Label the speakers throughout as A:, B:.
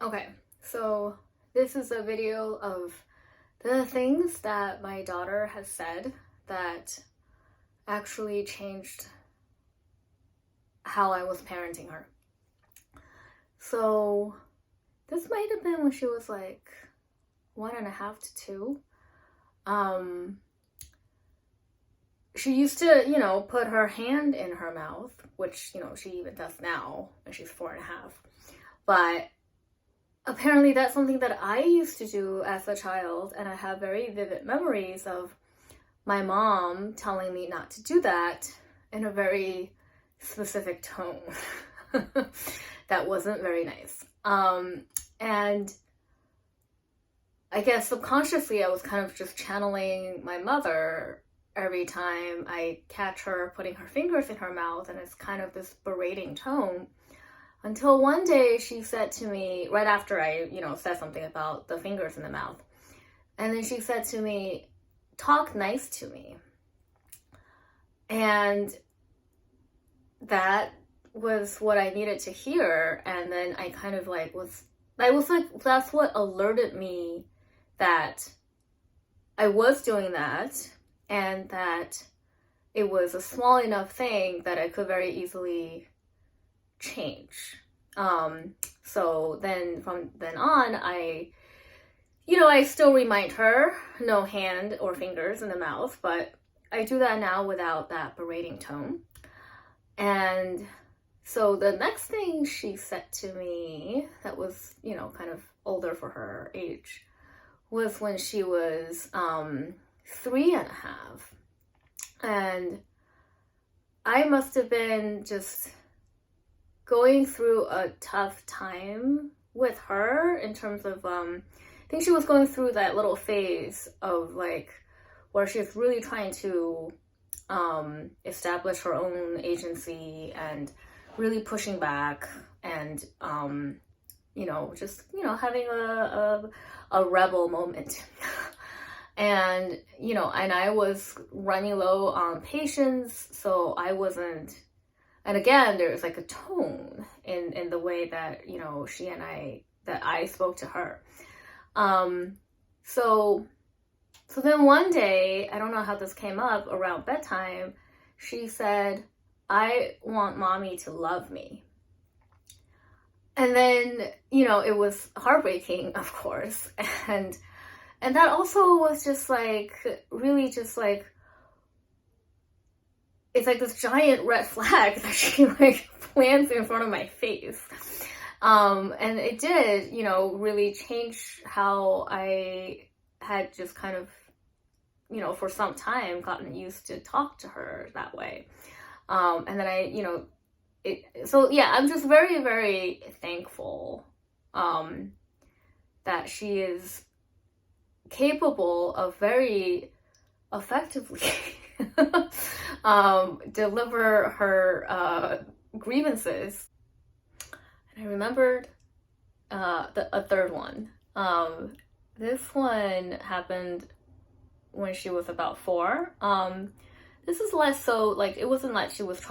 A: Okay, so this is a video of the things that my daughter has said that actually changed how I was parenting her. So this might have been when she was like 1.5 to 2. She used to, put her hand in her mouth, which, she even does now when she's 4.5. But apparently that's something that I used to do as a child, and I have very vivid memories of my mom telling me not to do that in a very specific tone that wasn't very nice. And I guess subconsciously I was kind of just channeling my mother every time I catch her putting her fingers in her mouth, and it's kind of this berating tone. Until one day she said to me, right after I, said something about the fingers in the mouth, and then she said to me, "Talk nice to me." And that was what I needed to hear. And then I kind of that's what alerted me that I was doing that, and that it was a small enough thing that I could very easily change. So then from then on, I still remind her, no hand or fingers in the mouth, but I do that now without that berating tone. And so the next thing she said to me that was, kind of older for her age was when she was 3.5. And I must have been just going through a tough time with her in terms of, I think she was going through that little phase of where she was really trying to establish her own agency and really pushing back and, having a rebel moment. And, and I was running low on patience, so I wasn't. And again, there's a tone in the way that, that I spoke to her. So then one day, I don't know how this came up, around bedtime, she said, "I want mommy to love me." And then, it was heartbreaking, of course. And that also was just really just it's this giant red flag that she plants in front of my face. And it did, really change how I had just kind of, for some time gotten used to talk to her that way. And then I'm just very, very thankful that she is capable of very effectively deliver her grievances. And I remembered a third one. This one happened when she was about 4. This is less so it wasn't like she was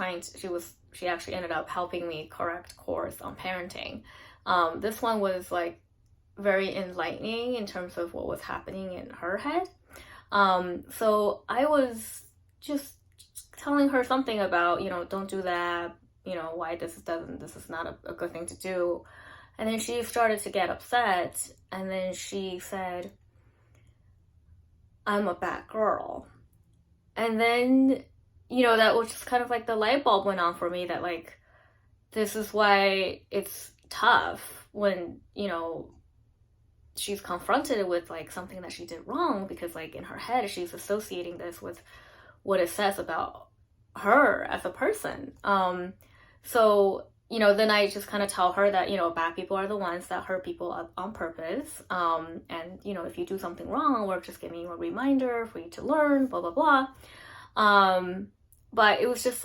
A: she actually ended up helping me correct course on parenting. This one was very enlightening in terms of what was happening in her head. So I was just telling her something about, don't do that, why this is not a good thing to do. And then she started to get upset, and then she said, "I'm a bad girl." And then, that was just kind of the light bulb went on for me that this is why it's tough when, she's confronted with something that she did wrong, because in her head she's associating this with what it says about her as a person. So then I just kind of tell her that bad people are the ones that hurt people on purpose, and if you do something wrong, we're just giving you a reminder for you to learn, blah blah blah. But it was just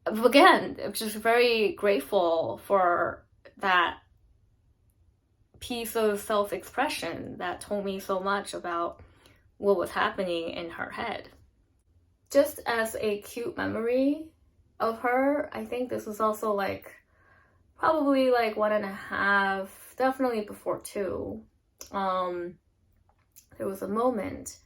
A: again, I'm just very grateful for that piece of self-expression that told me so much about what was happening in her head. Just as a cute memory of her, I think this was also probably like 1.5, definitely before 2, there was a moment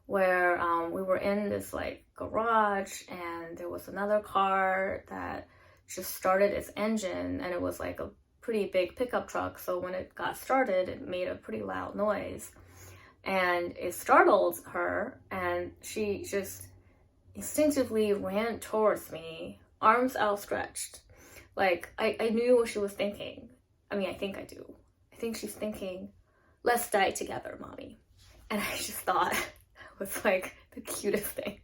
A: where we were in this like garage, and there was another car that just started its engine, and it was like a pretty big pickup truck, so when it got started it made a pretty loud noise, and it startled her, and she just instinctively ran towards me, arms outstretched. Like I knew what she was thinking. I mean, I think I do. I think she's thinking, let's die together, mommy. And I just thought it was like the cutest thing.